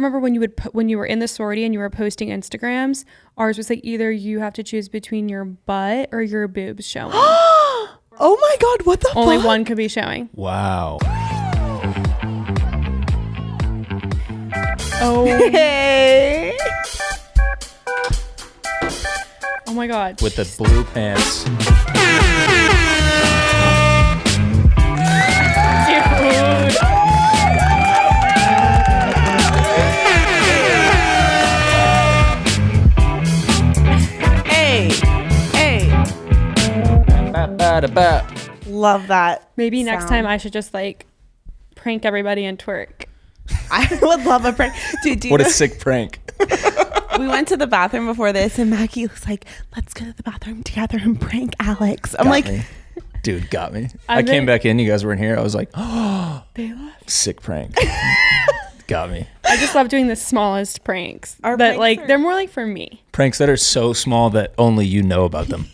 remember when you were in the sorority and you were posting Instagrams, ours was like either you have to choose between your butt or your boobs showing. Oh my God, what the fuck? Only one could be showing. Wow. Oh. Hey. Oh my God. With the blue pants. Dude. Love that. Maybe next sound. time I should just like prank everybody and twerk. I would love a prank. Dude, What a sick prank. we went to the bathroom before this and Mackie was like, let's go to the bathroom together and prank Alex. I'm like, me. Dude, got me. I I came back in. You guys weren't here. I was like, oh, they left. sick prank. Got me. I just love doing the smallest pranks. Our But pranks like are- they're more like for me. Pranks that are so small that only you know about them.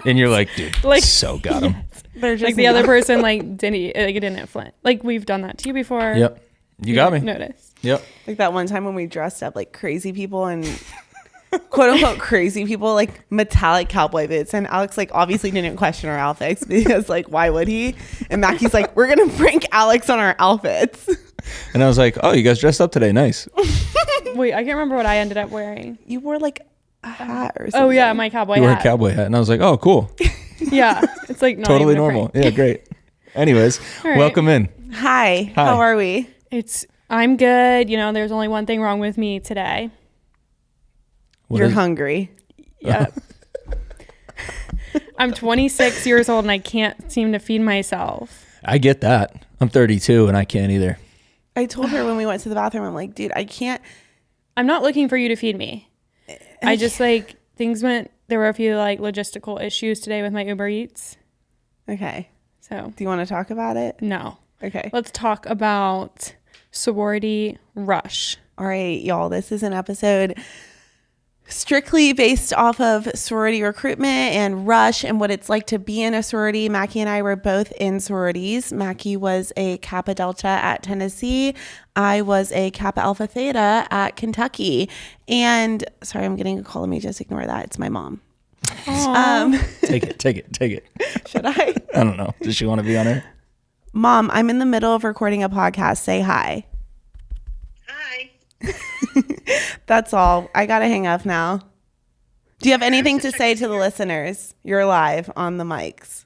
And you're like, dude, Like, so got him. They're just Like the other person like didn't flint. Like we've done that to you before. Yep. You got me. Notice. Yep. Like that one time when we dressed up like crazy people and quote unquote crazy people, like metallic cowboy boots. And Alex like obviously didn't question our outfits because like, why would he? And Mackie's like, we're going to prank Alex on our outfits. And I was like, oh, you guys dressed up today. Nice. Wait, I can't remember what I ended up wearing. You wore like a hat or something. Oh yeah, my cowboy You wore a hat. cowboy hat. And I was like, oh, cool. Yeah, it's like not Totally even a normal. prank. Yeah, great. Anyways, All right. welcome in. Hi. Hi. How are we? I'm good. You know, there's only one thing wrong with me today. What You're is- hungry. Yeah. I'm 26 years old and I can't seem to feed myself. I get that. I'm 32 and I can't either. I told her when we went to the bathroom, I'm like, dude, I can't. I'm not looking for you to feed me. I just like there were a few like logistical issues today with my Uber Eats. Okay. So Do you want to talk about it? no. Okay. Let's talk about sorority rush. All right, y'all. This is an episode strictly based off of sorority recruitment and rush and what it's like to be in a sorority. Mackie and I were both in sororities. Mackie was a Kappa Delta at Tennessee. I was a Kappa Alpha Theta at Kentucky. And sorry, I'm getting a call. Let me just ignore that. It's my mom. Take it. Should I? I don't know. Does she want to be on her? Mom, I'm in the middle of recording a podcast. Say hi. Hi. That's all. I got to hang up now. Do you have anything to say to the listeners? You're live on the mics.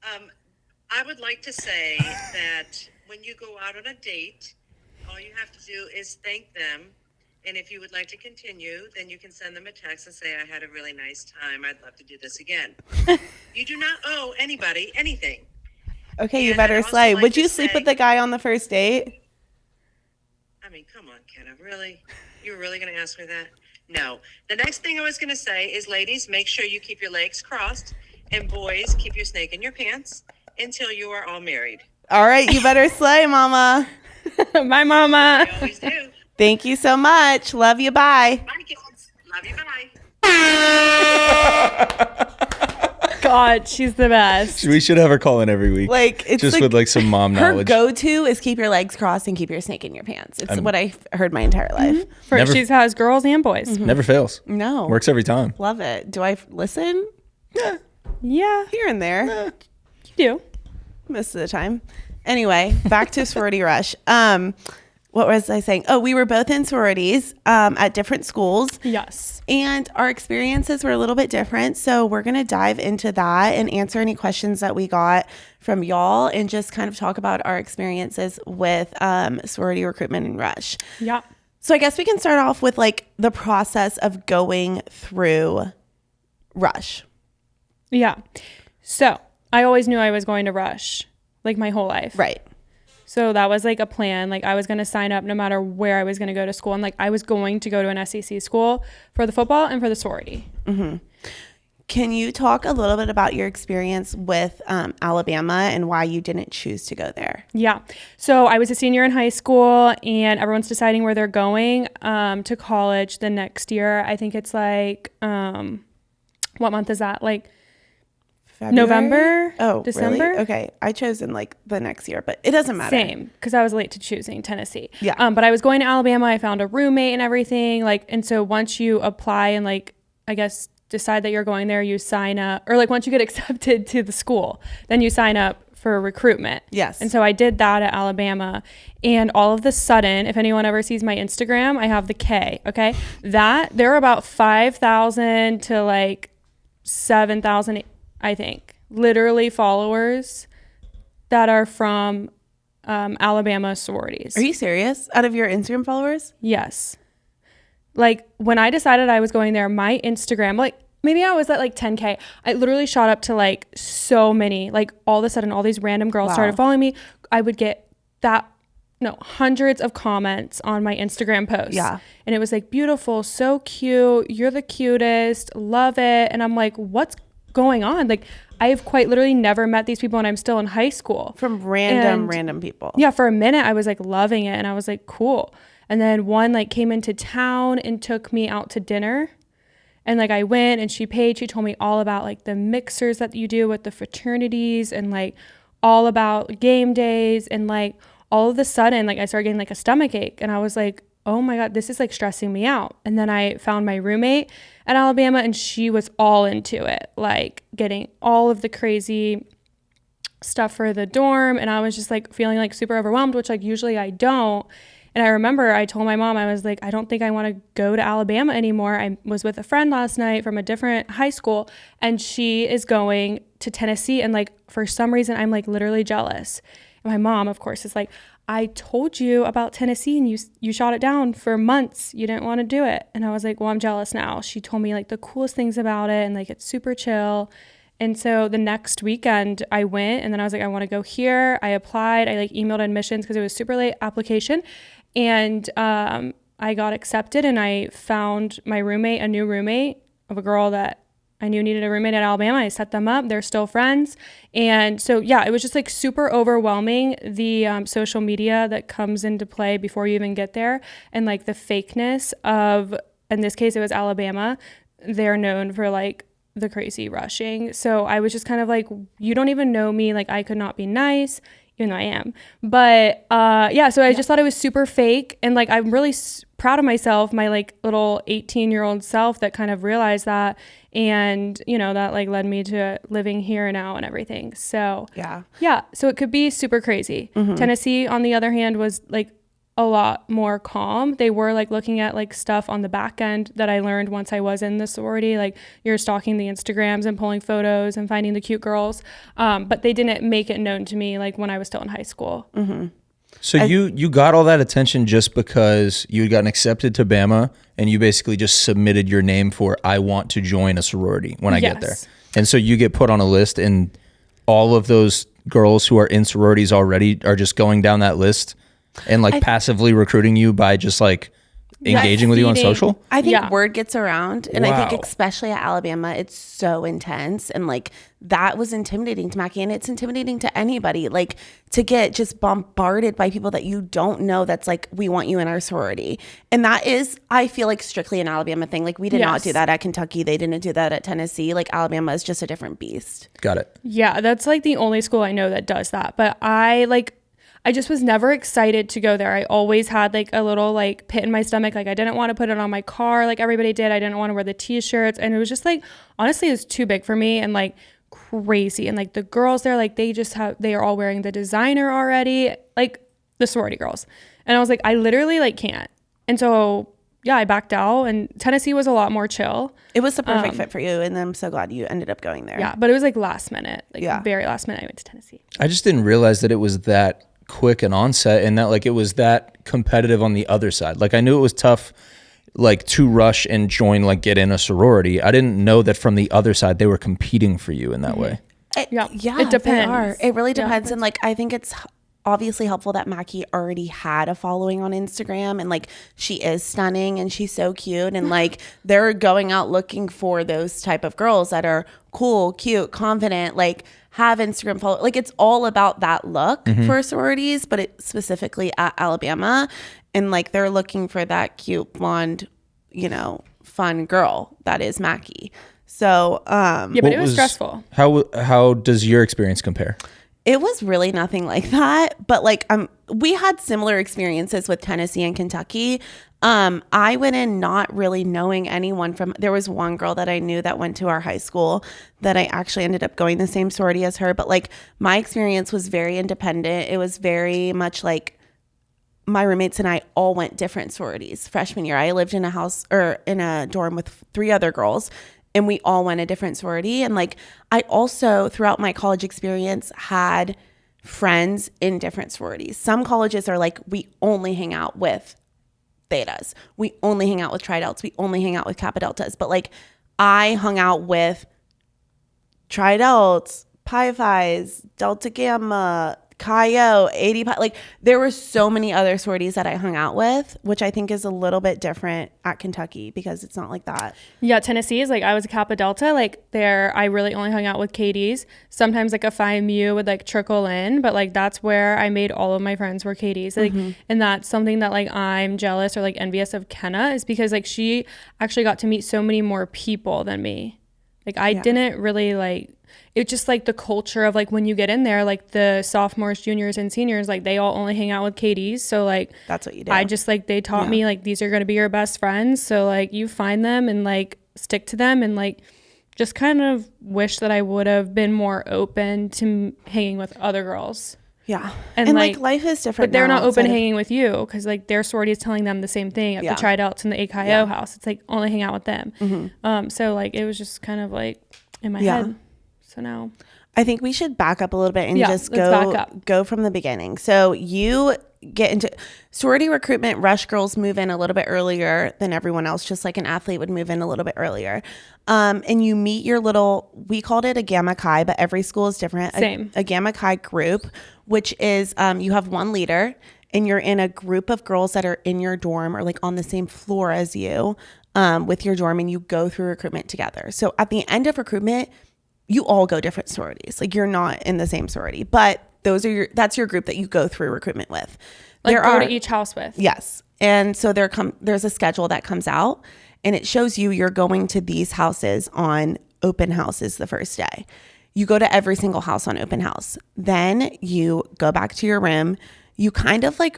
I would like to say that when you go out on a date, all you have to do is thank them. And if you would like to continue, then you can send them a text and say, I had a really nice time. I'd love to do this again. You do not owe anybody anything. Okay, you And better I'd also slay. like Would to you sleep say- with the guy on the first date? I mean, come on, Kenna, really? You're really going to ask me that? No. The next thing I was going to say is, ladies, make sure you keep your legs crossed. And boys, keep your snake in your pants until you are all married. All right, you better slay, mama. Bye, mama. I always do. Thank you so much. Love you. Bye. Bye, kids. Love you. Bye. God, she's the best. We should have her call in every week. Like it's just like, with like some mom her knowledge. go-to is keep your legs crossed and keep your snake in your pants. It's what I heard my entire life. She has girls and boys. Never fails. No. Works every time. Love it. Do I listen? Yeah, Here and there. you do. Most of the time. Anyway, back to sorority rush. What was I saying? Oh, we were both in sororities at different schools. Yes. And our experiences were a little bit different. So we're going to dive into that and answer any questions that we got from y'all and just kind of talk about our experiences with sorority recruitment and rush. Yeah. So I guess we can start off with like the process of going through rush. Yeah. So I always knew I was going to rush like my whole life. Right. So that was like a plan. Like I was going to sign up no matter where I was going to go to school. And like I was going to go to an SEC school for the football and for the sorority. Mm-hmm. Can you talk a little bit about your experience with Alabama and why you didn't choose to go there? Yeah. So I was a senior in high school and everyone's deciding where they're going to college the next year. I think it's like, what month is that? Like February? November, Oh, December. really? Okay. I chose in like the next year, but it doesn't matter. Same, because I was late to choosing Tennessee. Yeah. But I was going to Alabama. I found a roommate and everything. Like, and so once you apply and like, I guess decide that you're going there, you sign up, or like once you get accepted to the school, then you sign up for recruitment. Yes. And so I did that at Alabama, and all of the sudden, if anyone ever sees my Instagram, I have the K. Okay, that there are about 5,000 to like 7,000, I think, literally followers that are from Alabama sororities. Are you serious? Out of your Instagram followers? Yes. Like when I decided I was going there, my Instagram, like maybe I was at like 10K. I literally shot up to like so many, like all of a sudden, all these random girls started following me. I would get hundreds of comments on my Instagram posts. Yeah. And it was like, beautiful, so cute. You're the cutest. Love it. And I'm like, what's going on? Like I've quite literally never met these people and I'm still in high school. From random people. Yeah. For a minute, I was like loving it. And I was like, cool. And then one like came into town and took me out to dinner. And like I went and she told me all about like the mixers that you do with the fraternities and like all about game days. And like all of a sudden, like I started getting like a stomach ache and I was like, oh my God, this is like stressing me out. And then I found my roommate at Alabama and she was all into it, like getting all of the crazy stuff for the dorm. And I was just like feeling like super overwhelmed, which like usually I don't. And I remember I told my mom, I was like, I don't think I want to go to Alabama anymore. I was with a friend last night from a different high school and she is going to Tennessee. And like, for some reason, I'm like literally jealous. And my mom, of course, is like, I told you about Tennessee and you shot it down for months. You didn't want to do it. And I was like, well, I'm jealous now. She told me like the coolest things about it and like it's super chill. And so the next weekend I went and then I was like, I want to go here. I applied. I like emailed admissions because it was super late application. And I got accepted and I found my roommate, a new roommate of a girl that I knew needed a roommate at Alabama. I set them up. They're still friends. And so, yeah, it was just like super overwhelming, the social media that comes into play before you even get there. And like the fakeness of, in this case, it was Alabama. They're known for like the crazy rushing. So I was just kind of like, you don't even know me. Like I could not be nice. Even though I am. But yeah, so I just thought it was super fake. And like, I'm really proud of myself, my like little 18-year-old self that kind of realized that. And, you know, that like led me to living here now and everything. So yeah, so it could be super crazy. Mm-hmm. Tennessee, on the other hand, was like a lot more calm. They were like looking at like stuff on the back end that I learned once I was in the sorority, like you're stalking the Instagrams and pulling photos and finding the cute girls. But they didn't make it known to me like when I was still in high school. Mm-hmm. So you got all that attention just because you had gotten accepted to Bama and you basically just submitted your name for, I want to join a sorority when I get there. And so you get put on a list and all of those girls who are in sororities already are just going down that list and like passively recruiting you by just like engaging with you on social? I think word gets around. And I think Wow. especially at Alabama, it's so intense. And like that was intimidating to Mackie. And it's intimidating to anybody, like to get just bombarded by people that you don't know that's like, we want you in our sorority. And that is, I feel like strictly an Alabama thing. Like we did not do that at Kentucky. They didn't do that at Tennessee. Like Alabama is just a different beast. Got it. Yeah, that's like the only school I know that does that. But I just was never excited to go there. I always had like a little like pit in my stomach. Like I didn't want to put it on my car like everybody did. I didn't want to wear the t-shirts. And it was just like, honestly, it was too big for me and like crazy. And like the girls there, like they are all wearing the designer already, like the sorority girls. And I was like, I literally like can't. And so, yeah, I backed out and Tennessee was a lot more chill. It was the perfect fit for you. And I'm so glad you ended up going there. Yeah, but it was like last minute, like very last minute I went to Tennessee. I just didn't realize that it was that quick an onset and that like it was that competitive on the other side. Like I knew it was tough like to rush and join, like get in a sorority. I didn't know that from the other side they were competing for you in that way. It depends. They are. It really depends. And like I think it's obviously helpful that Mackie already had a following on Instagram and like she is stunning and she's so cute and like they're going out looking for those type of girls that are cool, cute, confident, like have Instagram follow. Like it's all about that look for sororities, but it specifically at Alabama. And like they're looking for that cute blonde, you know, fun girl that is Mackie. So, Yeah, but What it was stressful. How does your experience compare? it was really nothing like that, but like we had similar experiences with Tennessee and Kentucky. I went in not really knowing anyone from. There was one girl that I knew that went to our high school that I actually ended up going the same sorority as her, but like my experience was very independent. It was very much like my roommates and I all went different sororities. Freshman year, I lived in a house or in a dorm with 3 other girls, and we all went a different sorority. And like, I also, throughout my college experience, had friends in different sororities. Some colleges are like, we only hang out with Thetas. We only hang out with Tri Deltas. We only hang out with Kappa Deltas. But like, I hung out with Tri Delts, Pi Phis, Delta Gamma, Chi O, 80 Pi. Like, there were so many other sororities that I hung out with, which I think is a little bit different at Kentucky because it's not like that. Yeah, Tennessee is like, I was a Kappa Delta. Like there, I really only hung out with KDs. Sometimes like a Phi Mu would like trickle in, but like that's where I made all of my friends were KDs. Like, and that's something that like I'm jealous or like envious of Kenna is because like she actually got to meet so many more people than me. Like I didn't really like. It's just like the culture of like when you get in there, like the sophomores, juniors, and seniors, like they all only hang out with KDs. So like That's what you do. I just like they taught me like these are going to be your best friends. So like you find them and like stick to them and like just kind of wish that I would have been more open to hanging with other girls. Yeah. And, like like, life is different. But they're now not open outside of- hanging with you because like their sorority is telling them the same thing at Yeah. the Tri Delts and the AKIO house. It's like only hang out with them. So like it was just kind of like in my head. So now I think we should back up a little bit and just let's back up. go from the beginning. So you get into sorority recruitment. Rush girls move in a little bit earlier than everyone else, just like an athlete would move in a little bit earlier. And you meet your little, we called it a Gamma Chi, but every school is different. Same. A Gamma Chi group, which is you have one leader and you're in a group of girls that are in your dorm or like on the same floor as you with your dorm, and you go through recruitment together. So at the end of recruitment, you all go different sororities. Like you're not in the same sorority, but that's your group that you go through recruitment with. like go to each house with. Yes. And so there's a schedule that comes out and it shows you're going to these houses on open houses the first day. You go to every single house on open house. Then you go back to your room. You kind of like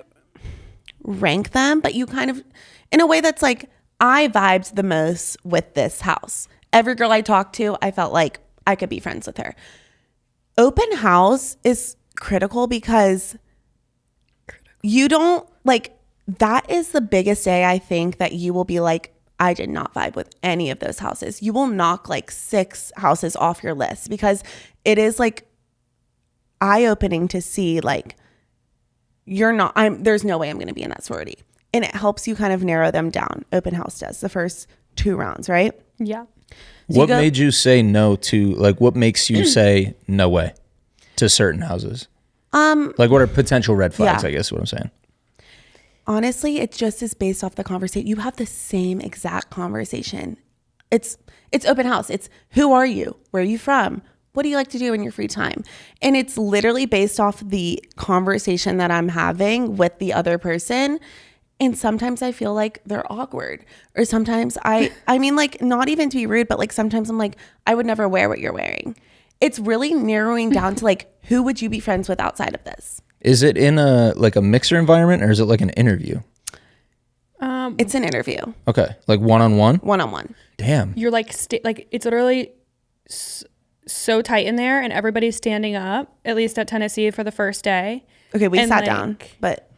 rank them, but you kind of, in a way that's like, I vibed the most with this house. Every girl I talked to, I felt like I could be friends with her. Open house is critical because you don't like, that is the biggest day I think that you will be like, I did not vibe with any of those houses. You will knock like 6 houses off your list because it is like eye-opening to see like there's no way I'm going to be in that sorority. And it helps you kind of narrow them down. Open house does the first 2 rounds, right? Yeah. So What made you say no to, like, what makes you say no way to certain houses? Like, what are potential red flags, I guess is what I'm saying. Honestly, it just is based off the conversation. You have the same exact conversation. It's open house. It's who are you? Where are you from? What do you like to do in your free time? And it's literally based off the conversation that I'm having with the other person. And sometimes I feel like they're awkward. Or sometimes I mean, like, not even to be rude, but like sometimes I'm like, I would never wear what you're wearing. It's really narrowing down to like, who would you be friends with outside of this? Is it in a mixer environment or is it like an interview? It's an interview. Okay. Like one-on-one? One-on-one. Damn. You're like, like it's literally so tight in there and everybody's standing up, at least at Tennessee for the first day. Okay, we And, sat like, down, but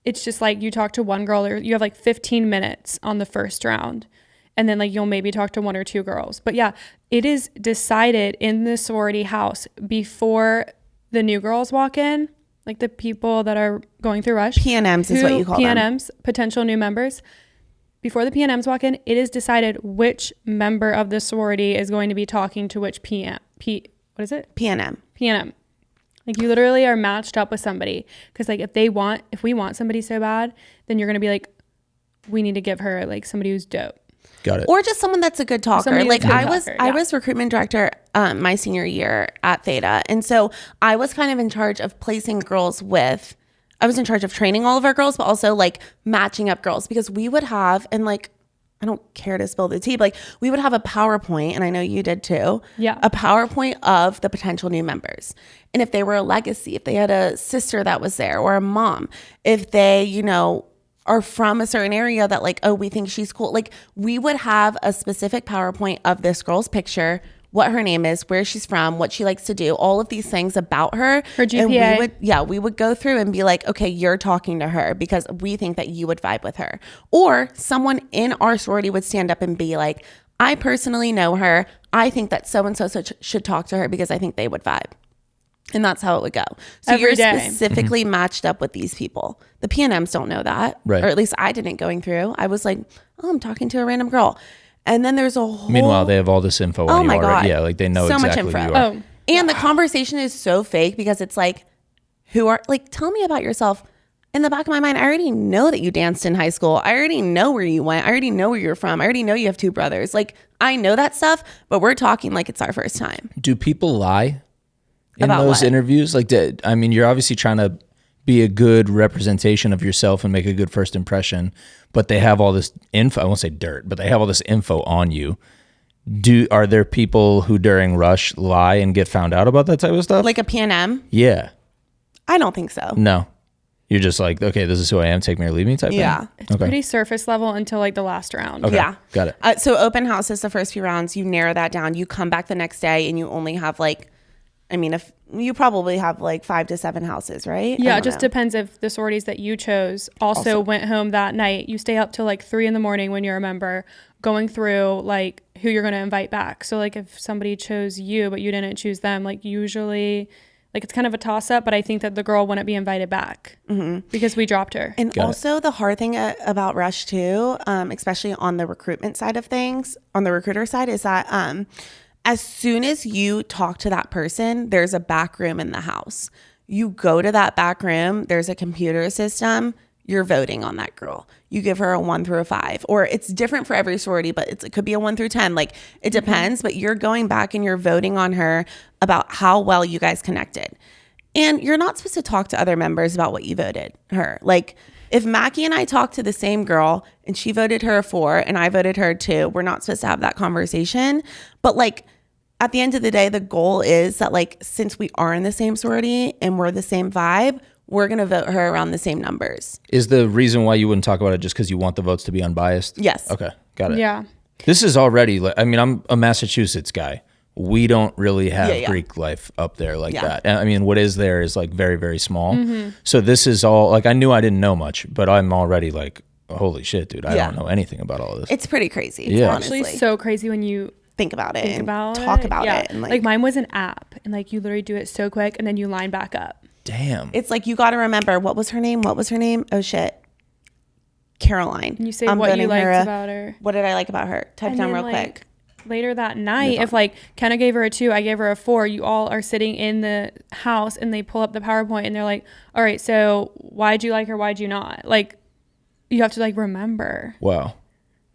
it's just like you talk to one girl or you have like 15 minutes on the first round. And then like you'll maybe talk to 1 or 2 girls. But yeah, it is decided in the sorority house before the new girls walk in, like the people that are going through Rush. PNMs is what you call them. PNMs, potential new members. Before the PNMs walk in, it is decided which member of the sorority is going to be talking to which what is it? PNM. PNM. Like you literally are matched up with somebody because like if we want somebody so bad, then you're going to be like, we need to give her like somebody who's dope. Got it. Or just someone that's a good talker. Somebody Like who's a good I talker, was recruitment director my senior year at Theta. And so I was kind of in charge of placing girls I was in charge of training all of our girls, but also like matching up girls because we would have, and like I don't care to spill the tea, but like we would have a PowerPoint, and I know you did too. Yeah. A PowerPoint of the potential new members. And if they were a legacy, if they had a sister that was there or a mom, if they, you know, are from a certain area that like, oh, we think she's cool. Like we would have a specific PowerPoint of this girl's picture, what her name is, where she's from, what she likes to do, all of these things about her. Her GPA. And we would go through and be like, okay, you're talking to her because we think that you would vibe with her. Or someone in our sorority would stand up and be like, I personally know her. I think that so-and-so should talk to her because I think they would vibe. And that's how it would go. So Every you're day. specifically matched up with these people. The PNMs don't know that. Right. Or at least I didn't going through. I was like, oh, I'm talking to a random girl. And then there's a whole... Meanwhile, they have all this info on you my already. God. Yeah, like they know So much exactly who info. you are. Oh, And the conversation is so fake because it's like, tell me about yourself. In the back of my mind, I already know that you danced in high school. I already know where you went. I already know where you're from. I already know you have 2 brothers. Like, I know that stuff, but we're talking like it's our first time. Do people lie in About those what? interviews? Like, I mean, you're obviously trying to be a good representation of yourself and make a good first impression, but they have all this info. I won't say dirt, but they have all this info on you. Are there people who during Rush lie and get found out about that type of stuff? Like a PNM? Yeah. I don't think so. No. You're just like, okay, this is who I am, take me or leave me type Yeah. thing? it's pretty surface level until like the last round. Okay. Yeah. Got it. So open house is the first few rounds. You narrow that down. You come back the next day and you only have like, I mean, if you probably have like 5 to 7 houses, right? Yeah, I it just don't know. depends if the sororities that you chose also went home that night. You stay up till like 3 a.m. when you're a member, going through like who you're going to invite back. So like if somebody chose you but you didn't choose them, like usually like it's kind of a toss up, but I think that the girl wouldn't be invited back because we dropped her. And Got also the hard thing about Rush too, especially on the recruitment side of things, on the recruiter side, is that as soon as you talk to that person, there's a back room in the house. You go to that back room, there's a computer system, you're voting on that girl. You give her a 1 through a 5, or it's different for every sorority, but it could be a 1 through 10. Like it depends, but you're going back and you're voting on her about how well you guys connected. And you're not supposed to talk to other members about what you voted her. Like if Mackie and I talked to the same girl and she voted her a 4 and I voted her a 2, we're not supposed to have that conversation. But like at the end of the day, the goal is that like, since we are in the same sorority and we're the same vibe, we're going to vote her around the same numbers. Is the reason why you wouldn't talk about it just because you want the votes to be unbiased? Yes. Okay. Got it. Yeah. This is already, I mean, I'm a Massachusetts guy. We don't really have Yeah. Greek life up there like Yeah. that. And I mean, what is there is like very, very small. So this is all like, I knew I didn't know much, but I'm already like, holy shit, dude, I Yeah. don't know anything about all this. It's pretty crazy, Yeah. honestly. Actually so crazy when you think about it think and about talk it. about Yeah. it. And like mine was an app and like you literally do it so quick and then you line back up. Damn. it's like, you got to remember, what was her name? Oh shit. Caroline. And you say I'm what you voting her liked a- about her. What did I like about her? Type it And down then, real like, quick. later that night, if like Kenna gave her a 2, I gave her a 4, you all are sitting in the house and they pull up the PowerPoint and they're like, all right, so why'd you like her? Why'd you not? Like, you have to like remember. Wow.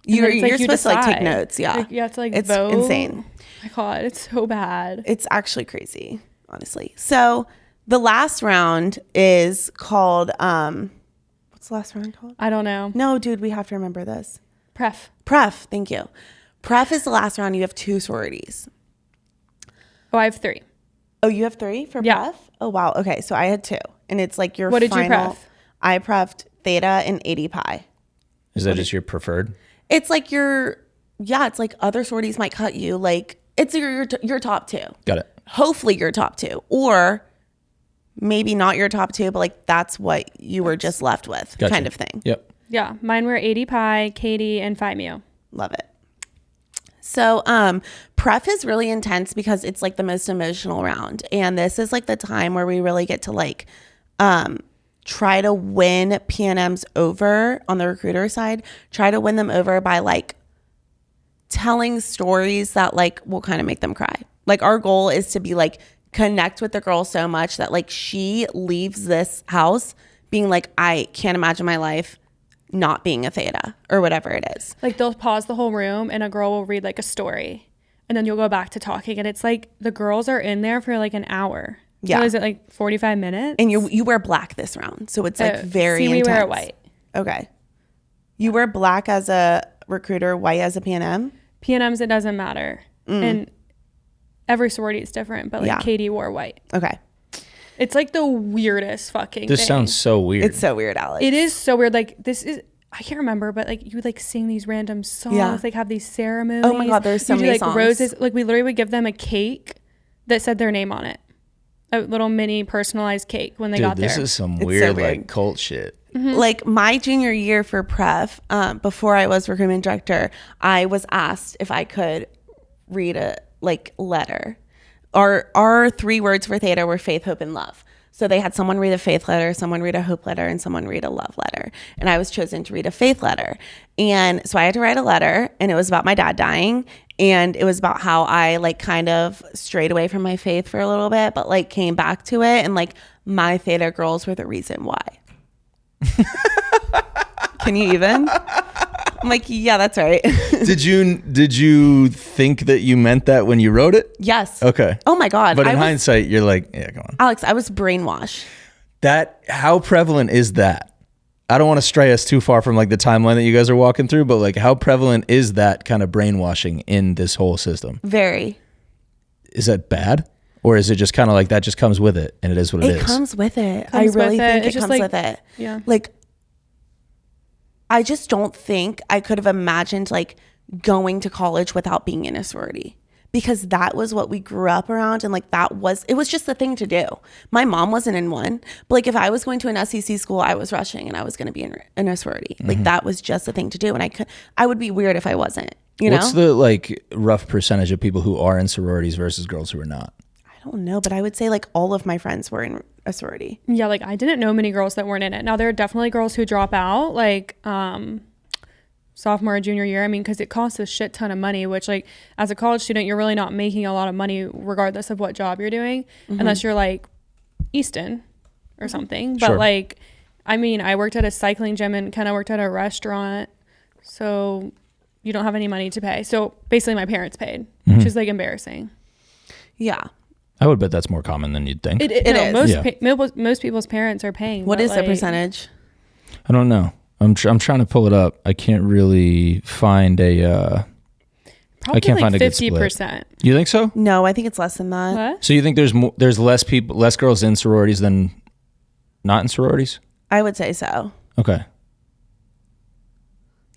And You're then it's, like, you supposed to like take decide. notes. Yeah. Like, you have to like It's vote. insane. Oh my God, it's so bad. It's actually crazy, honestly. So the last round is called, what's the last round called? I don't know. No, dude, we have to remember this. Pref. Pref, thank you. Pref is the last round. You have 2 sororities. Oh, I have 3. Oh, you have 3 for Yeah. Pref? Oh, wow. Okay, so I had 2. And it's like your What did you final. pref? I prefed Theta and 80 Pi. Is that just your preferred? It's like it's like other sororities might cut you. Like it's your top 2. Got it. Hopefully your top 2. Or maybe not your top 2, but like that's what you were just left with, Gotcha. kind of thing. Yep. Yeah, mine were 80 Pi, Katie, and Phi Mu. Love it. So pref is really intense because it's like the most emotional round. And this is like the time where we really get to like try to win PNMs over on the recruiter side, try to win them over by like telling stories that like will kind of make them cry. Like our goal is to be like connect with the girl so much that like she leaves this house being like, I can't imagine my life not being a theta or whatever it is. Like they'll pause the whole room and a girl will read like a story and then you'll go back to talking and it's like the girls are in there for like an hour. Yeah. So is it like 45 minutes? And you wear black this round. So it's like very See, we intense. wear white. Okay. You wear black as a recruiter white as a PNM? PNMs, it doesn't matter. And every sorority is different, but like Yeah. Katie wore white. Okay. It's like the weirdest fucking This thing. sounds so weird. It's so weird, Alex. It is so weird. Like this is, I can't remember, but like you would like sing these random songs, Yeah. like have these ceremonies. Oh my God, there's so You do, many like songs. roses. Like we literally would give them a cake that said their name on it. A little mini personalized cake when they Dude, got there. this is some so weird, weird. like cult shit. Like my junior year for pref, before I was recruitment director, I was asked if I could read a like letter. Our 3 words for theta were faith, hope, and love. So they had someone read a faith letter, someone read a hope letter, and someone read a love letter. And I was chosen to read a faith letter. And so I had to write a letter, and it was about my dad dying. And it was about how I like kind of strayed away from my faith for a little bit, but like came back to it. And like my theta girls were the reason why. Can you even? I'm like, yeah, that's right. Did you think that you meant that when you wrote it? Yes. Okay. Oh my God. But in hindsight, you're like, yeah, come on. Alex, I was brainwashed. How prevalent is that? I don't want to stray us too far from like the timeline that you guys are walking through, but like how prevalent is that kind of brainwashing in this whole system? Very. Is that bad? Or is it just kind of like that just comes with it and it is what it is? It comes with it. I Comes really with it. think It's it just comes like- with it. Yeah. Like, I just don't think I could have imagined like going to college without being in a sorority, because that was what we grew up around. And like it was just the thing to do. My mom wasn't in one, but like if I was going to an SEC school, I was rushing and I was going to be in a sorority. Like that was just the thing to do. And I would be weird if I wasn't, What's the like rough percentage of people who are in sororities versus girls who are not? I don't know, but I would say like all of my friends were in a sorority. Yeah, like I didn't know many girls that weren't in it. Now there are definitely girls who drop out, like sophomore or junior year. I mean, because it costs a shit ton of money, which like as a college student, you're really not making a lot of money regardless of what job you're doing, unless you're like Easton or something. But Sure. like, I mean, I worked at a cycling gym and kind of worked at a restaurant, so you don't have any money to pay. So basically, my parents paid, which is like embarrassing. Yeah. I would bet that's more common than you'd think. It is. Most people's parents are paying. What but, is the like, percentage? I don't know. I'm trying to pull it up. I can't really find a. Probably can't like find a good split. 50%. You think so? No, I think it's less than that. What? So you think there's less girls in sororities than not in sororities? I would say so. Okay.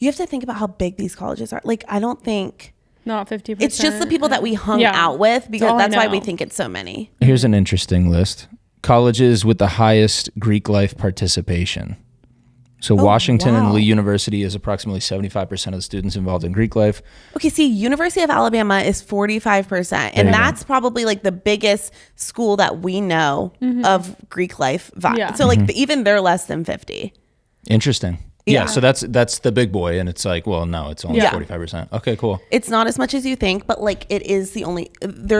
You have to think about how big these colleges are. Like, I don't think Not 50%. it's just the people that we hung Yeah. out with, because all I that's why we know. think it's so many. Here's an interesting list. Colleges with the highest Greek life participation. So Washington and wow. Lee University is approximately 75% of the students involved in Greek life. Okay, see, University of Alabama is 45%. And you go. that's probably like the biggest school that we know of Greek life vibe. Yeah. So like even they're less than 50. Interesting. Yeah, Yeah. so that's the big boy, and it's like, well, no, it's only Yeah. 45%. Okay, cool. It's not as much as you think, but like they're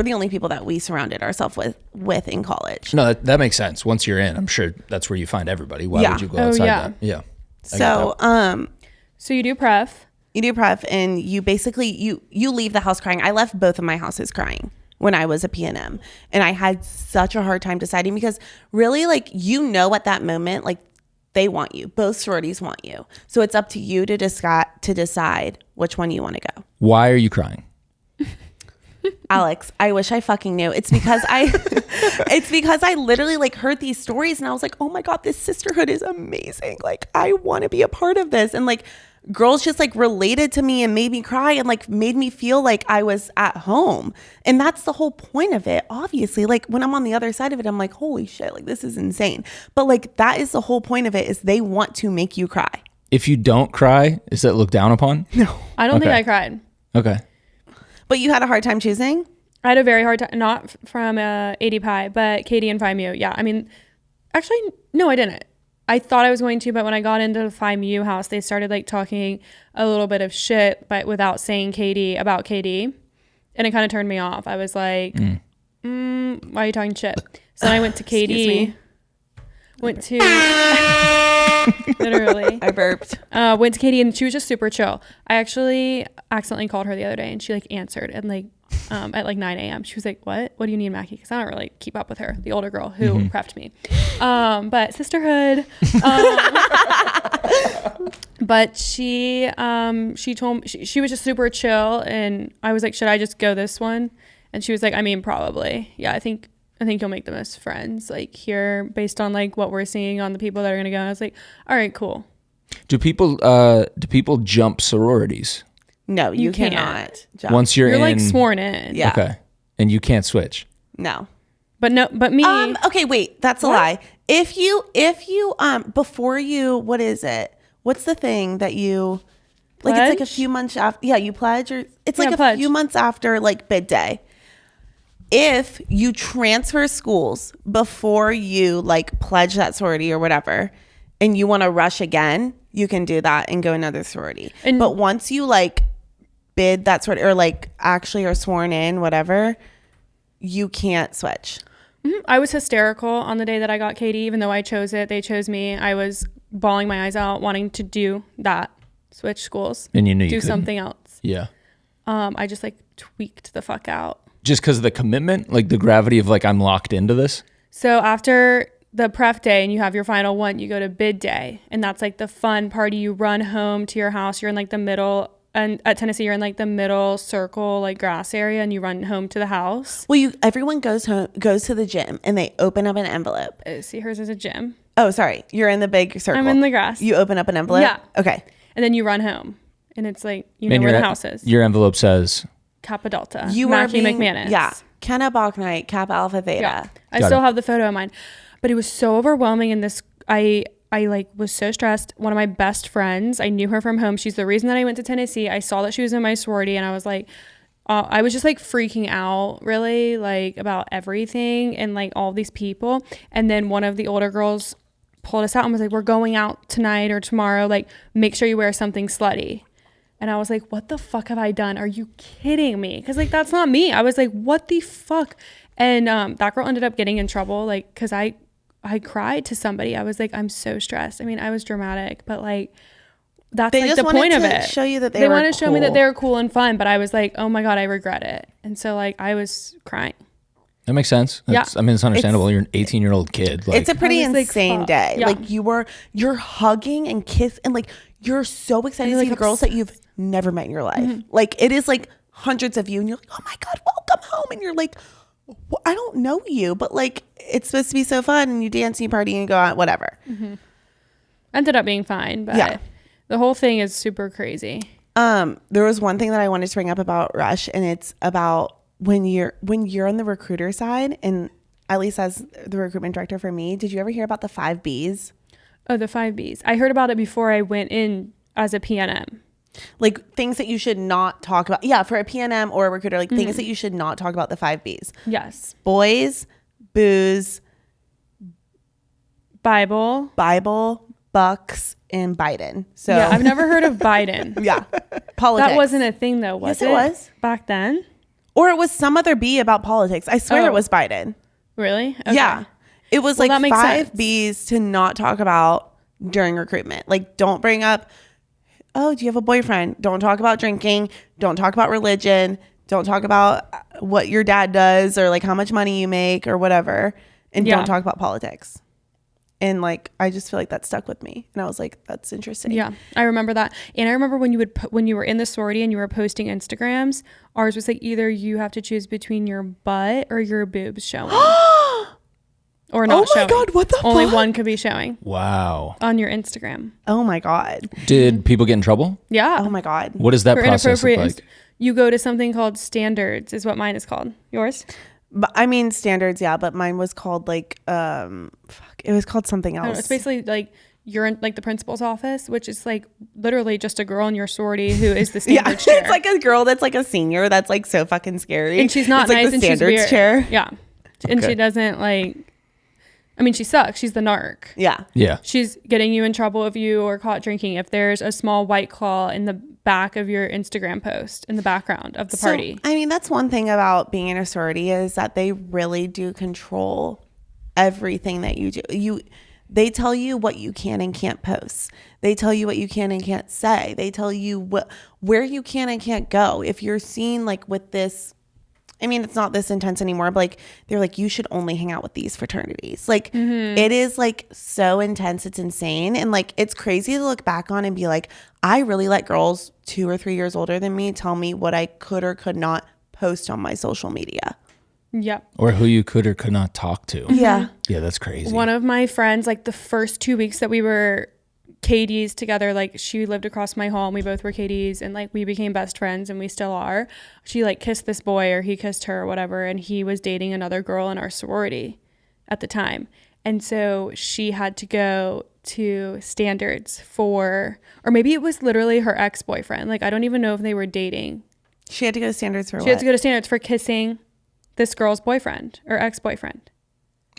the only people that we surrounded ourselves with in college. No, that makes sense. Once you're in, I'm sure that's where you find everybody. Why Yeah. would you go Oh, outside yeah. that? Yeah. I get So that. So you do pref. you do prep and you basically you leave the house crying. I left both of my houses crying when I was a PNM, and I had such a hard time deciding, because really, like, at that moment, like, they want you. Both sororities want you. So it's up to you to decide which one you want to go. Why are you crying? Alex, I wish I fucking knew. It's because I literally like heard these stories and I was like, oh my God, this sisterhood is amazing. Like, I want to be a part of this. And like, girls just like related to me and made me cry and like made me feel like I was at home. And that's the whole point of it. Obviously, like when I'm on the other side of it, I'm like, holy shit, like this is insane. But like, that is the whole point of it, is they want to make you cry. If you don't cry, is that looked down upon? No. I don't think Okay. I cried. Okay. But you had a hard time choosing? I had a very hard time, not from AD Pi, but Katie and Phi Mu. Yeah, I mean, actually, no, I didn't. I thought I was going to, but when I got into the Phi Mu house, they started like talking a little bit of shit, but without saying Katie about Katie. And it kind of turned me off. I was like, why are you talking shit? So then I went to Katie. Went to literally. I burped. Went to Katie and she was just super chill. I actually accidentally called her the other day and she like answered and like at like 9 a.m. She was like, what do you need, Mackie? Because I don't really keep up with her, the older girl who prepped me. But sisterhood. But she told me she was just super chill, and I was like, should I just go this one? And she was like, I mean, probably. Yeah, I think you'll make the most friends like here based on like what we're seeing on the people that are gonna go. And I was like, all right, cool. Do people jump sororities? No, you can't. cannot jump. Once you're in, like sworn in. Yeah. Okay. And you can't switch. No. But me. Okay, wait, that's a lie. If you before you, what is it? What's the thing that you like? It's like a few months after. Yeah, you pledge, or it's like a few months after like bid day. If you transfer schools before you like pledge that sorority or whatever, and you want to rush again, you can do that and go another sorority. But once you like bid that sorority or like actually are sworn in, whatever, you can't switch. I was hysterical on the day that I got Katie, even though I chose it. They chose me. I was bawling my eyes out, wanting to do that, switch schools, and you knew do you something else. Yeah. I just like tweaked the fuck out. Just because of the commitment, like the gravity of like I'm locked into this. So after the prep day and you have your final one, you go to bid day, and that's like the fun party. You run home to your house. You're in like the middle. And at Tennessee, you're in like the middle circle, like grass area, and you run home to the house. Well, everyone goes to the gym and they open up an envelope. See, hers is a gym. Oh, sorry. You're in the big circle. I'm in the grass. You open up an envelope? Yeah. Okay. And then you run home, and it's like, you know where the house is. Your envelope says Kappa Delta. You Mackie are being, McManus. Yeah. Kenna Bachnight, Kappa Alpha Theta. Yeah. I Got still it. have the photo of mine. But it was so overwhelming, and this, I like was so stressed. One of my best friends, I knew her from home. She's the reason that I went to Tennessee. I saw that she was in my sorority, and I was like, I was just like freaking out really like about everything and like all these people. And then one of the older girls pulled us out and was like, we're going out tonight or tomorrow. Like, make sure you wear something slutty. And I was like, what the fuck have I done? Are you kidding me? Because like, that's not me. I was like, what the fuck? And that girl ended up getting in trouble, like, because I cried to somebody. I was like, I'm so stressed. I mean, I was dramatic, but like, that's They like just the wanted point of to it. show you that they were wanted to show me that cool. they were cool and fun, but I was like, oh my God, I regret it. And so like, I was crying. that makes sense. That's, Yeah. I mean, it's understandable. You're an 18-year-old kid. Like, It's a pretty I was like, insane fuck. day. Yeah. Like you're hugging and kiss and like you're so excited to You're, see like, the girls that you've never met in your life. Mm-hmm. Like it is like hundreds of you and you're like, oh my God, welcome home. And you're like, well, I don't know you, but like it's supposed to be so fun and you dance and you party and you go out, whatever. Ended up being fine, but Yeah. the whole thing is super crazy. There was one thing that I wanted to bring up about Rush, and it's about when you're on the recruiter side, and at least as the recruitment director for me, did you ever hear about the 5 Bs? Oh, the 5 Bs. I heard about it before I went in as a PNM. Like things that you should not talk about. Yeah, for a PNM or a recruiter, like things that you should not talk about, the 5 Bs. Yes. Boys, booze, Bible. bucks, and Biden. So Yeah, I've never heard of Biden. yeah. Politics. That wasn't a thing though, was Yes, it? it was. Back then? Or it was some other B about politics. I swear Oh. it was Biden. Really? Okay. Yeah. It was Well, that like makes 5 sense. Bs to not talk about during recruitment. Like don't bring up, oh, do you have a boyfriend? Don't talk about drinking. Don't talk about religion. Don't talk about what your dad does or like how much money you make or whatever. And Yeah. don't talk about politics. And like, I just feel like that stuck with me. And I was like, that's interesting. Yeah, I remember that. And I remember when when you were in the sorority and you were posting Instagrams, ours was like either you have to choose between your butt or your boobs showing. Or not Oh my showing. God, what the Only fuck? one could be showing wow. on your Instagram. Oh my God. Did people get in trouble? Yeah. Oh my God. What does that For process look inappropriate. like? You go to something called standards is what mine is called. Yours? But, I mean, standards, yeah, but mine was called like, it was called something I don't know, else. it's basically like you're in like the principal's office, which is like literally just a girl in your sorority who is the Yeah, standards chair. it's like a girl that's like a senior that's like so fucking scary. And she's not it's like nice the and she's standards weird. chair. Yeah. And Okay. she doesn't like, I mean, she sucks. She's the narc. Yeah. Yeah. She's getting you in trouble if you are caught drinking. If there's a small White Claw in the back of your Instagram post in the background of the party. I mean, that's one thing about being in a sorority is that they really do control everything that you do. They tell you what you can and can't post. They tell you what you can and can't say. They tell you where you can and can't go. If you're seen like with this I mean, it's not this intense anymore, but like they're like, you should only hang out with these fraternities. Like it is like so intense. It's insane. And like, it's crazy to look back on and be like, I really let girls 2 or 3 years older than me tell me what I could or could not post on my social media. Yep. Or who you could or could not talk to. Yeah. Yeah, that's crazy. One of my friends, like the first 2 weeks that we were KDs together, like she lived across my home. We both were KDs and like we became best friends and we still are. She like kissed this boy or he kissed her or whatever. And he was dating another girl in our sorority at the time. And so she had to go to standards or maybe it was literally her ex-boyfriend. Like, I don't even know if they were dating. She had to go to standards for She what? had to go to standards for kissing this girl's boyfriend or ex-boyfriend.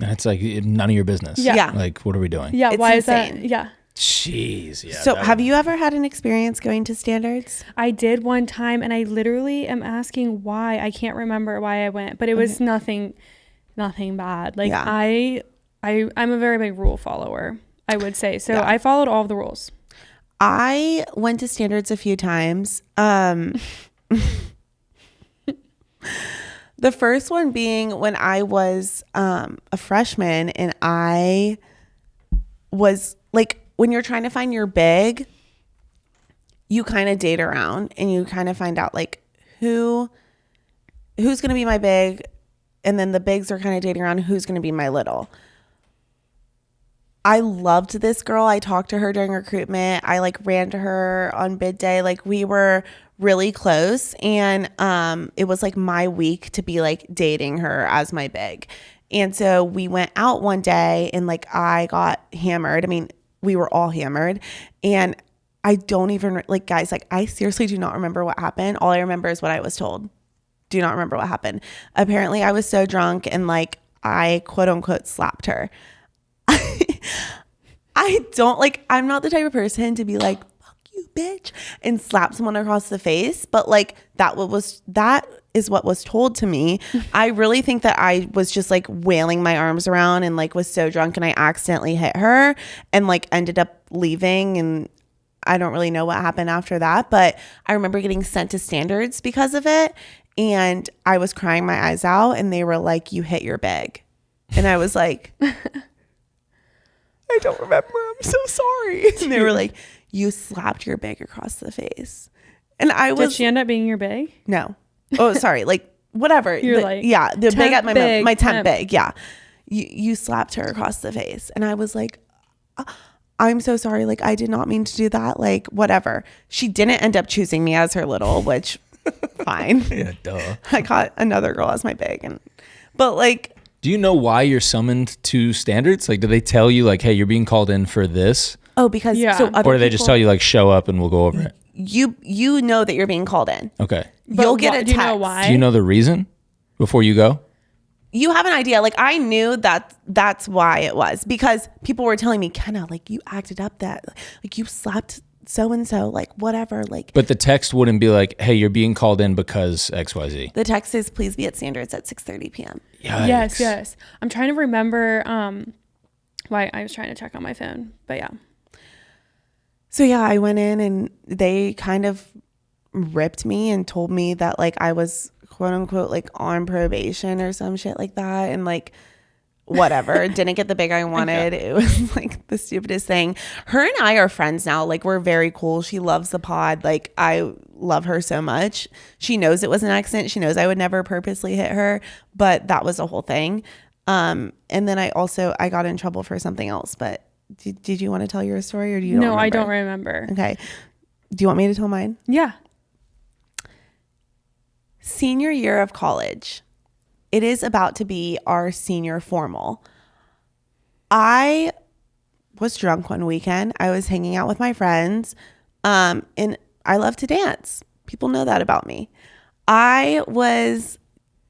And it's like none of your business. Yeah. Like, what are we doing? Yeah. It's Why insane. is that? Yeah. Jeez. Yeah. So have you ever had an experience going to standards? I did one time and I literally am asking why. I can't remember why I went, but it was nothing bad. Like Yeah. I'm a very big rule follower, I would say. So I followed all of the rules. I went to standards a few times. The first one being when I was a freshman and I was like, when you're trying to find your big, you kind of date around and you kind of find out like who's going to be my big. And then the bigs are kind of dating around who's going to be my little. I loved this girl. I talked to her during recruitment. I like ran to her on bid day. Like we were really close. And it was like my week to be like dating her as my big. And so we went out one day and like I got hammered. I mean, we were all hammered. And I don't even like, guys, like I seriously do not remember what happened. All I remember is what I was told. Do not remember what happened. Apparently I was so drunk and like I quote unquote slapped her. I'm not the type of person to be like, fuck you, bitch, and slap someone across the face. But like that is what was told to me. I really think that I was just like wailing my arms around and like was so drunk and I accidentally hit her and like ended up leaving. And I don't really know what happened after that, but I remember getting sent to standards because of it. And I was crying my eyes out and they were like, you hit your big. And I was like, I don't remember. I'm so sorry. And they were like, you slapped your big across the face. And I was. Did she end up being your big? No. Oh, sorry. Like whatever. You're like, yeah, the big at my temp temp. big. Yeah. You slapped her across the face. And I was like, I'm so sorry. Like, I did not mean to do that. Like, whatever. She didn't end up choosing me as her little, which fine. Yeah, duh. I got another girl as my big. But like, do you know why you're summoned to standards? Like, do they tell you like, hey, you're being called in for this? oh, because Yeah. so other Or do they just people- tell you like, show up and we'll go over it? you know that you're being called in. Okay. You'll get a Do you text. know why? Do you know the reason before you go? You have an idea. Like I knew that that's why it was because people were telling me, Kenna, like you acted up that like you slapped so-and-so, like whatever. Like But the text wouldn't be like, hey, you're being called in because XYZ. the text is please be at standards at 6:30 p.m. Yikes. Yes. I'm trying to remember why I was trying to check on my phone, but yeah. So yeah, I went in and they kind of ripped me and told me that like I was quote unquote like on probation or some shit like that. And like, whatever, didn't get the big I wanted. It was like the stupidest thing. Her and I are friends now. Like we're very cool. She loves the pod. Like I love her so much. She knows it was an accident. She knows I would never purposely hit her, but that was the whole thing. And then I got in trouble for something else, but did you want to tell your story or do you No, I remember? don't remember. Okay. Do you want me to tell mine? Yeah. Senior year of college. It is about to be our senior formal. I was drunk one weekend. I was hanging out with my friends. And I love to dance. People know that about me. I was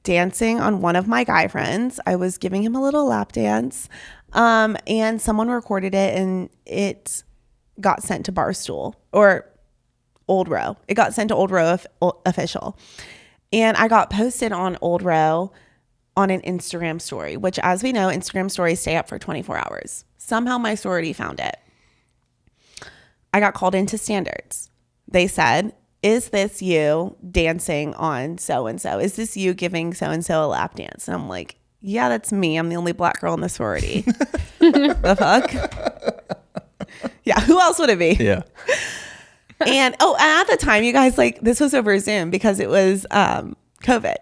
dancing on one of my guy friends. I was giving him a little lap dance. And someone recorded it and it got sent to Barstool or Old Row. It got sent to Old Row official. And I got posted on Old Row on an Instagram story, which as we know, Instagram stories stay up for 24 hours. Somehow my sorority found it. I got called into standards. They said, is this you dancing on so-and-so? Is this you giving so-and-so a lap dance? And I'm like, yeah, that's me. I'm the only black girl in the sorority. The fuck? Yeah, who else would it be? Yeah. And at the time, you guys, like, this was over Zoom because it was COVID.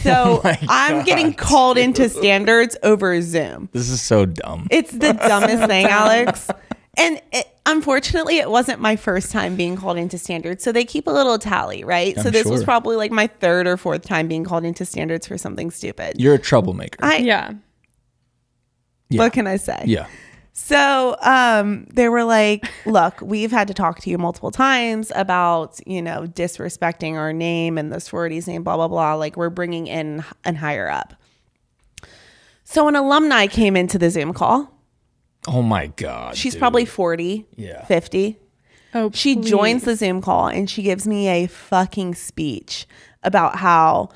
So I'm getting called into standards over Zoom. This is so dumb. It's the dumbest thing, Alex. And unfortunately, it wasn't my first time being called into standards. So they keep a little tally, right? So this was probably like my third or fourth time being called into standards for something stupid. You're a troublemaker. Yeah. What can I say? Yeah. So they were like, look, we've had to talk to you multiple times about, disrespecting our name and the sorority's name, blah, blah, blah. Like, we're bringing in and higher up. So an alumni came into the Zoom call. Oh my God. She's dude. probably 40, 50. Oh, She please. joins the Zoom call and she gives me a fucking speech about how,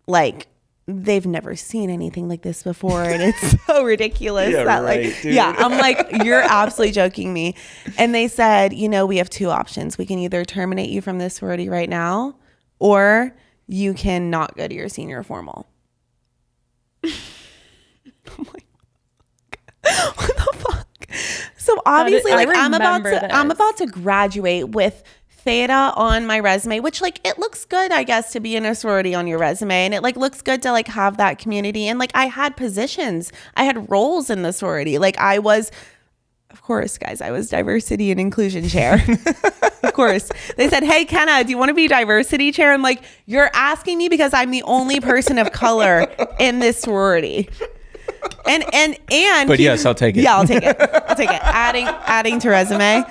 like, they've never seen anything like this before. And it's so ridiculous that, right, like, dude. yeah, I'm like, you're absolutely joking me. And they said, we have two options. We can either terminate you from this sorority right now, or you can not go to your senior formal. I'm like, what the fuck? So obviously, like, I'm about to graduate with theta on my resume, which, like, it looks good, I guess, to be in a sorority on your resume, and it, like, looks good to, like, have that community. And, like, I had positions, I had roles in the sorority. Like, I was, of course, guys, I was diversity and inclusion chair. Of course, they said, hey, Kenna, do you want to be diversity chair? I'm like, you're asking me because I'm the only person of color in this sorority. And But yes, I'll take it. Yeah, I'll take it. Adding to resume.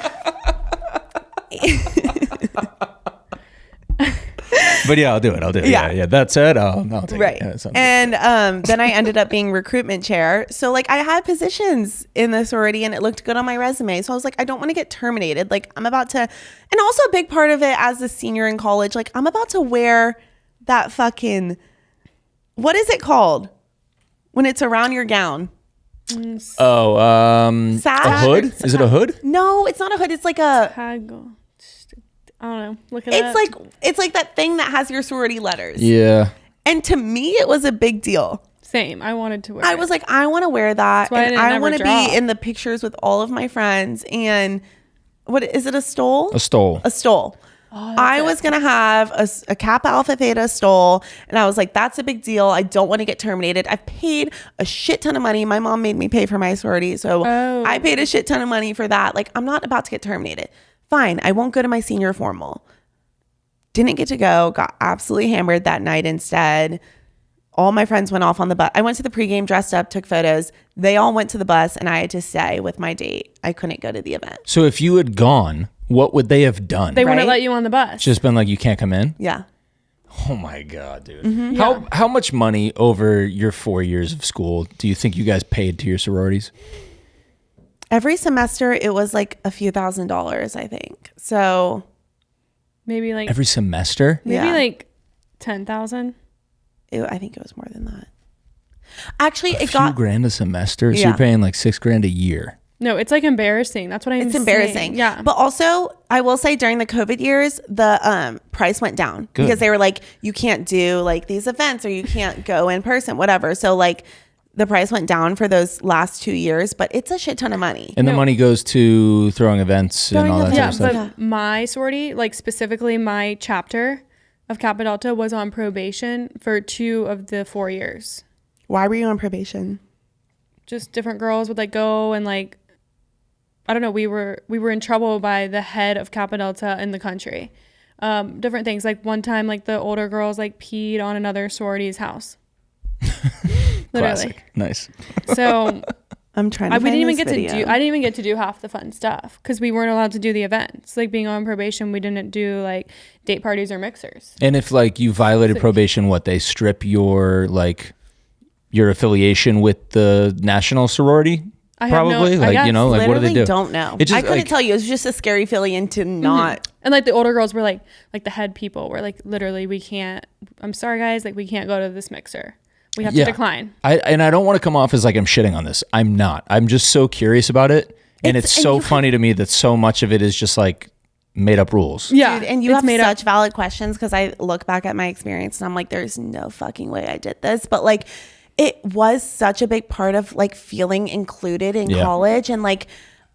But yeah, I'll do it. Yeah. That said, I'll take right. it. Yeah, and then I ended up being recruitment chair. So, like, I had positions in the sorority and it looked good on my resume. So I was like, I don't want to get terminated. Like, I'm about to, and also a big part of it as a senior in college, like, I'm about to wear that fucking, what is it called when it's around your gown? Oh, Sash? a hood? Is it a hood? No, it's not a hood. It's like a, I don't know. Look at it. it's like that thing that has your sorority letters. Yeah. And to me, it was a big deal. Same. I wanted to wear I it. was like, I want to wear that. why I And didn't I ever want to draw. be in the pictures with all of my friends. And what is it? A stole? A stole. A stole. I was going to have a Kappa Alpha Theta stole. And I was like, that's a big deal. I don't want to get terminated. I've paid a shit ton of money. My mom made me pay for my sorority. So I paid a shit ton of money for that. Like, I'm not about to get terminated. Fine. I won't go to my senior formal. Didn't get to go. Got absolutely hammered that night instead. All my friends went off on the bus. I went to the pregame, dressed up, took photos. They all went to the bus and I had to stay with my date. I couldn't go to the event. So if you had gone, what would they have done? They wouldn't right? let you on the bus. Just been like, you can't come in? Yeah. Oh my God, dude. Mm-hmm. How much money over your 4 years of school do you think you guys paid to your sororities? Every semester, it was like a few $1,000s, I think. So maybe like Every semester? yeah. like 10,000. I think it was more than that. Actually, A few grand a semester? So Yeah. you're paying like $6,000 a year. No, it's like embarrassing. That's what I'm saying. It's embarrassing. Yeah. But also, I will say during the COVID years, the price went down because they were like, you can't do like these events or you can't go in person, whatever. So like the price went down for those last 2 years, but it's a shit ton of money. And the money goes to throwing events and all that Yeah, sort of but stuff. my sorority, like specifically my chapter of Kappa Delta, was on probation for 2 of the 4 years. Why were you on probation? Just different girls would like go and like, I don't know. We were in trouble by the head of Kappa Delta in the country. Different things. Like one time, like the older girls like peed on another sorority's house. Literally. Classic. Nice. So I'm trying to we didn't even find get this to video. do. I didn't even get to do half the fun stuff because we weren't allowed to do the events. Like being on probation, we didn't do like date parties or mixers. And if like you violated probation, what, they strip your like your affiliation with the national sorority? I have no- Probably I like, guess. you know, like what do they do? Don't know. It just, I couldn't like- tell you. It was just a scary feeling to not. And like the older girls were like the head people were like, literally, we can't. I'm sorry, guys. Like we can't go to this mixer. We have to decline. I don't want to come off as like I'm shitting on this. I'm not. I'm just so curious about it. And it's so funny to me that so much of it is just like made up rules. Yeah. Dude, and you it's have made such up. valid questions because I look back at my experience and I'm like, there's no fucking way I did this. But like, it was such a big part of like feeling included in college. And like,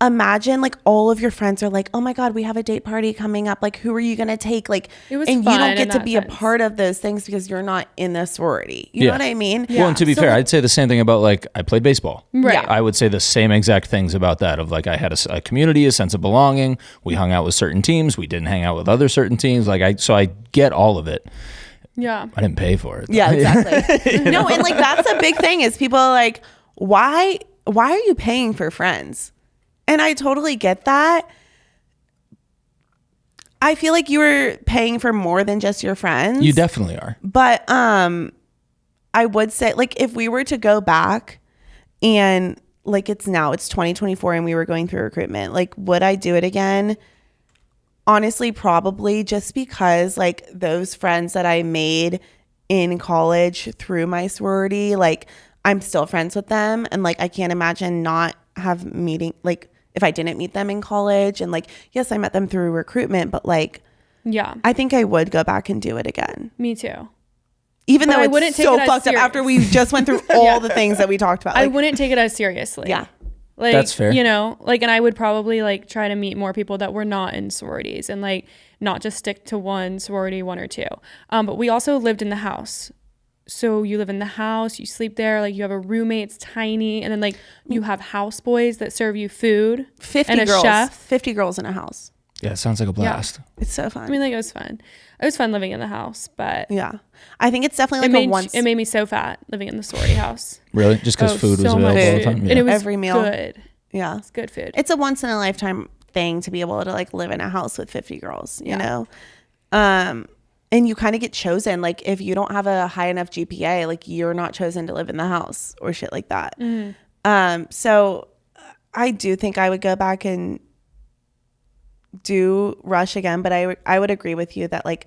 imagine like all of your friends are like, oh my God, we have a date party coming up. Like, who are you going to take? Like, It was and you fun don't in get to that be sense. a part of those things because you're not in the sorority. You know what I mean? Well, and to be fair, I'd say the same thing about like I played baseball. Right. I would say the same exact things about that of like I had a community, a sense of belonging. We hung out with certain teams. We didn't hang out with other certain teams. Like I get all of it. Yeah. I didn't pay for it, though. Yeah, exactly. No, and like that's a big thing is people are like, why are you paying for friends? And I totally get that. I feel like you were paying for more than just your friends. You definitely are. But I would say like if we were to go back and like it's 2024 and we were going through recruitment, like would I do it again? Honestly, probably, just because like those friends that I made in college through my sorority, like I'm still friends with them. And like I can't imagine not have meeting, like if I didn't meet them in college. And like, yes, I met them through recruitment, but like, Yeah. I think I would go back and do it again. Me too. Even But though I it's wouldn't take so it as fucked up serious. after we just went through all the things that we talked about. I Like, wouldn't take it as seriously. Yeah. Like, That's fair. You know, like, and I would probably like try to meet more people that were not in sororities and like not just stick to one sorority, one or two. But we also lived in the house. So you live in the house, you sleep there, like you have a roommate, it's tiny. And then like you have houseboys that serve you food 50 and a girls, chef. 50 girls in a house. Yeah, it sounds like a blast. It's so fun. I mean, like it was fun. It was fun living in the house, but Yeah. I think it's definitely it like made, it made me so fat living in the sorority house. Really? Just because Oh, food was so available much all the food. time? And it was Every meal. good. Yeah. It's good food. It's a once in a lifetime thing to be able to like live in a house with 50 girls, you know? And you kind of get chosen. Like if you don't have a high enough GPA, like you're not chosen to live in the house or shit like that. So I do think I would go back and do Rush again, but I would agree with you that like,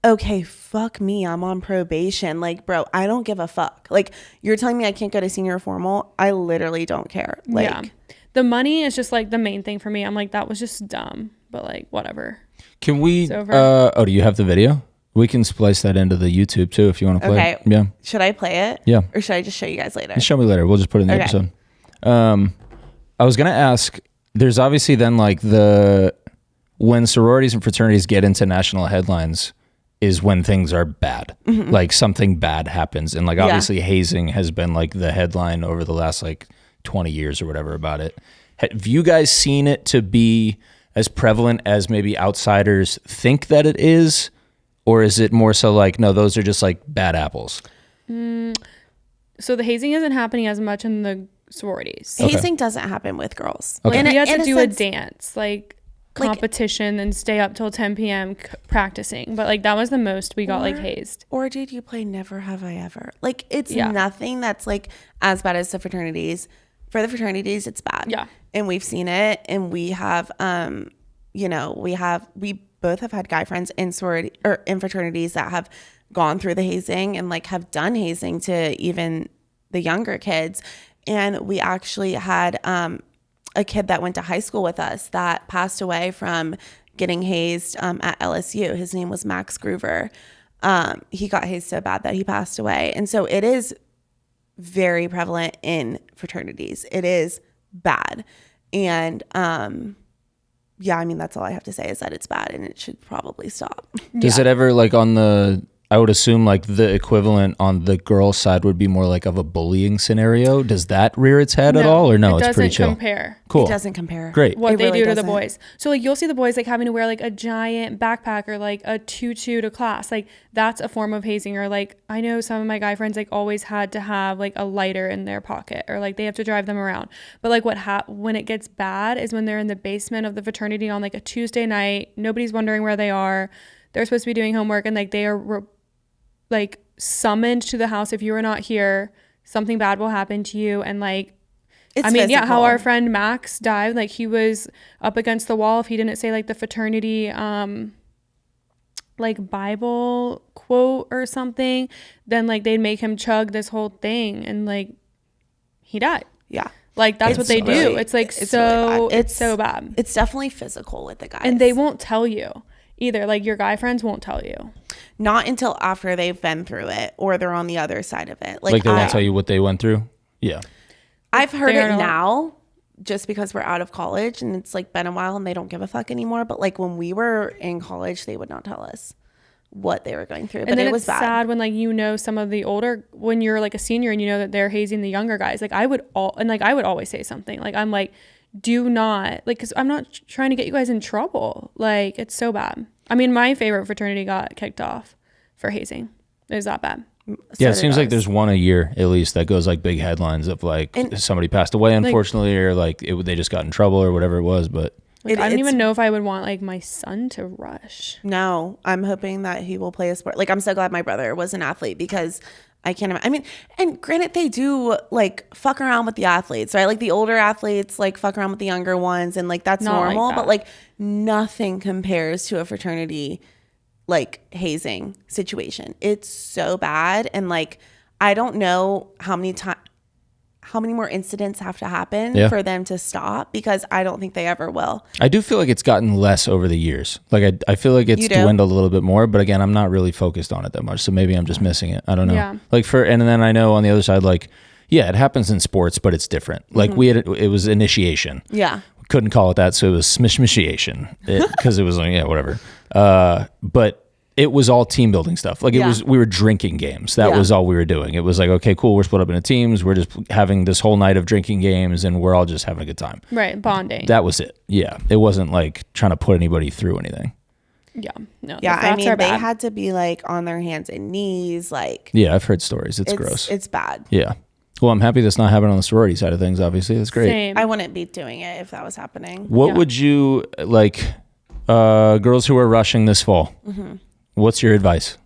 okay, fuck me, I'm on probation. Like, bro, I don't give a fuck. Like, you're telling me I can't go to senior formal? I literally don't care. Like, yeah. The money is just like the main thing for me. I'm like, that was just dumb, but like, whatever. Can we? It's over. Do you have the video? We can splice that into the YouTube too if you want to play okay. it. Yeah. Should I play it? Yeah. Or should I just show you guys later? Just show me later. We'll just put it in the Okay. episode. I was gonna ask. There's obviously then like when sororities and fraternities get into national headlines is when things are bad. Like something bad happens, and like obviously hazing has been like the headline over the last like 20 years or whatever about it. Have you guys seen it to be as prevalent as maybe outsiders think that it is? Or is it more so like, no, those are just like bad apples? So the hazing isn't happening as much in the sororities. Hazing doesn't happen with girls. Okay. Like we had in to a do sense- a dance, like competition and stay up till 10 p.m. Practicing. But like that was the most we got like hazed. Or did you play Never Have I Ever? Like it's Yeah. nothing that's like as bad as the fraternities. For the fraternities, it's bad. Yeah. And we've seen it, and we have, we both have had guy friends in sorority or in fraternities that have gone through the hazing and like have done hazing to even the younger kids. And we actually had a kid that went to high school with us that passed away from getting hazed at LSU. His name was Max Groover. He got hazed so bad that he passed away. And so it is very prevalent in fraternities. It is bad. And yeah, I mean, that's all I have to say is that it's bad and it should probably stop. Does it ever like I would assume like the equivalent on the girl side would be more like of a bullying scenario. Does that rear its head at all, or no? It It's pretty doesn't chill. compare. Cool. It doesn't compare. Great. What It they really do to the doesn't. boys. So like you'll see the boys like having to wear like a giant backpack or like a tutu to class. Like that's a form of hazing. Or like I know some of my guy friends like always had to have like a lighter in their pocket, or like they have to drive them around. But like when it gets bad is when they're in the basement of the fraternity on like a Tuesday night. Nobody's wondering where they are. They're supposed to be doing homework, and like they are like summoned to the house. If you are not here, something bad will happen to you. And like It's I mean, yeah, how physical. our friend Max died, like he was up against the wall. If he didn't say like the fraternity like Bible quote or something, then like they'd make him chug this whole thing, and like he died. Yeah. Like that's what they do. It's like it's so really bad. it's so bad. It's definitely physical with the guys. And they won't tell you either. Like your guy friends won't tell you. Not until after they've been through it or they're on the other side of it. Like they won't tell you what they went through. Yeah. I've heard it now just because we're out of college and it's like been a while and they don't give a fuck anymore. But like when we were in college, they would not tell us what they were going through. But And then it was it's bad. sad when like you know some of the older, when you're like a senior and you know that they're hazing the younger guys. Like I would always say something. Like I'm like, do not, like, because I'm not trying to get you guys in trouble. Like it's so bad. I mean, my favorite fraternity got kicked off for hazing. It was that bad. Yeah, it seems like there's one a year at least that goes like big headlines of like somebody passed away unfortunately, or like they just got in trouble or whatever it was. But like, I don't even know if I would want like my son to rush. No, I'm hoping that he will play a sport. Like I'm so glad my brother was an athlete because I can't imagine. I mean, and granted, they do like fuck around with the athletes, right? Like the older athletes like fuck around with the younger ones, and like that's normal. Like that. But like nothing compares to a fraternity like hazing situation. It's so bad, and like I don't know how many more incidents have to happen for them to stop, because I don't think they ever will. I do feel like it's gotten less over the years. Like I feel like it's dwindled a little bit more, but again, I'm not really focused on it that much. So maybe I'm just missing it. I don't know. Yeah. Like and then I know on the other side, like, yeah, it happens in sports, but it's different. Like it was initiation. Yeah. We couldn't call it that. So it was smishmishation because it was like, yeah, whatever. But it was all team building stuff. Like we were drinking games. That was all we were doing. It was like, okay, cool. We're split up into teams. We're just having this whole night of drinking games and we're all just having a good time. Right. Bonding. That was it. Yeah. It wasn't like trying to put anybody through anything. Yeah. No. Yeah. I mean, they had to be like on their hands and knees. Like, yeah, I've heard stories. It's gross. It's bad. Yeah. Well, I'm happy that's not happening on the sorority side of things. Obviously, that's great. Same. I wouldn't be doing it if that was happening. What would you like, girls who are rushing this fall? Mm-hmm. What's your advice?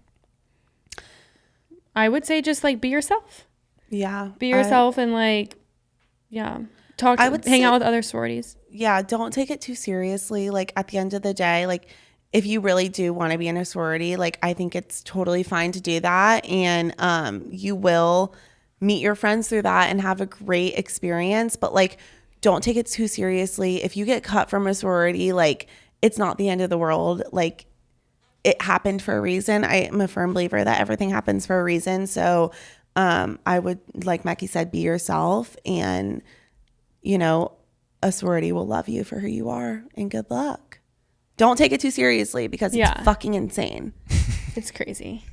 I would say just like be yourself. Yeah. Be yourself and like, yeah. Hang out with other sororities. Yeah. Don't take it too seriously. Like at the end of the day, like if you really do want to be in a sorority, like I think it's totally fine to do that. And you will meet your friends through that and have a great experience. But like, don't take it too seriously. If you get cut from a sorority, like it's not the end of the world. Like, it happened for a reason. I am a firm believer that everything happens for a reason. So I would, like Mackie said, be yourself, and, you know, a sorority will love you for who you are, and good luck. Don't take it too seriously because it's fucking insane. It's crazy.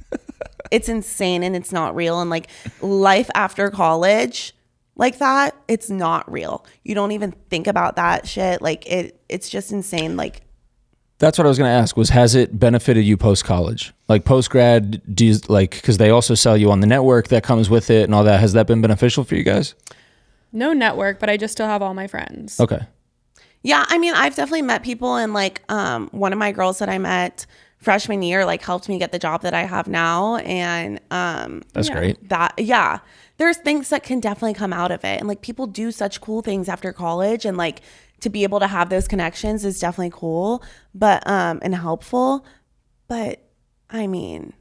It's insane and it's not real. And like life after college like that, it's not real. You don't even think about that shit. Like it's just insane. Like, that's what I was going to ask was, has it benefited you post-college? Like post-grad, do you like, because they also sell you on the network that comes with it and all that. Has that been beneficial for you guys? No network, but I just still have all my friends. Okay. Yeah. I mean, I've definitely met people, and like one of my girls that I met freshman year, like helped me get the job that I have now. And that's great. There's things that can definitely come out of it. And like people do such cool things after college, and like to be able to have those connections is definitely cool, but and helpful. But I mean,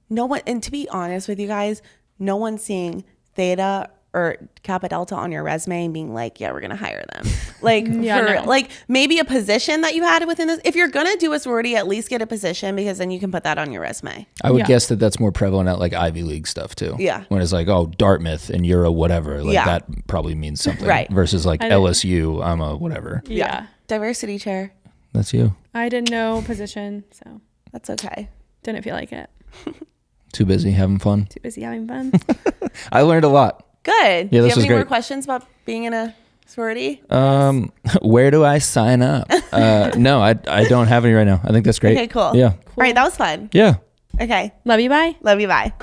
no one, and to be honest with you guys, no one's seeing Theta or Kappa Delta on your resume and being like, yeah, we're gonna hire them. Like like maybe a position that you had within this. If you're gonna do a sorority, at least get a position, because then you can put that on your resume. I would guess that that's more prevalent at like Ivy League stuff too. Yeah. When it's like, oh, Dartmouth and you're a whatever. Like that probably means something. Right. Versus like LSU, I'm a whatever. Yeah. Diversity chair. That's you. I didn't know position, so that's okay. Didn't feel like it. Too busy having fun. Too busy having fun. I learned a lot. Good. Yeah, do you have any great. more questions about being in a sorority? Where do I sign up? No, I don't have any right now. I think that's great. Okay, cool. Yeah. All right, that was fun. Yeah. Okay. Love you, bye. Love you, bye.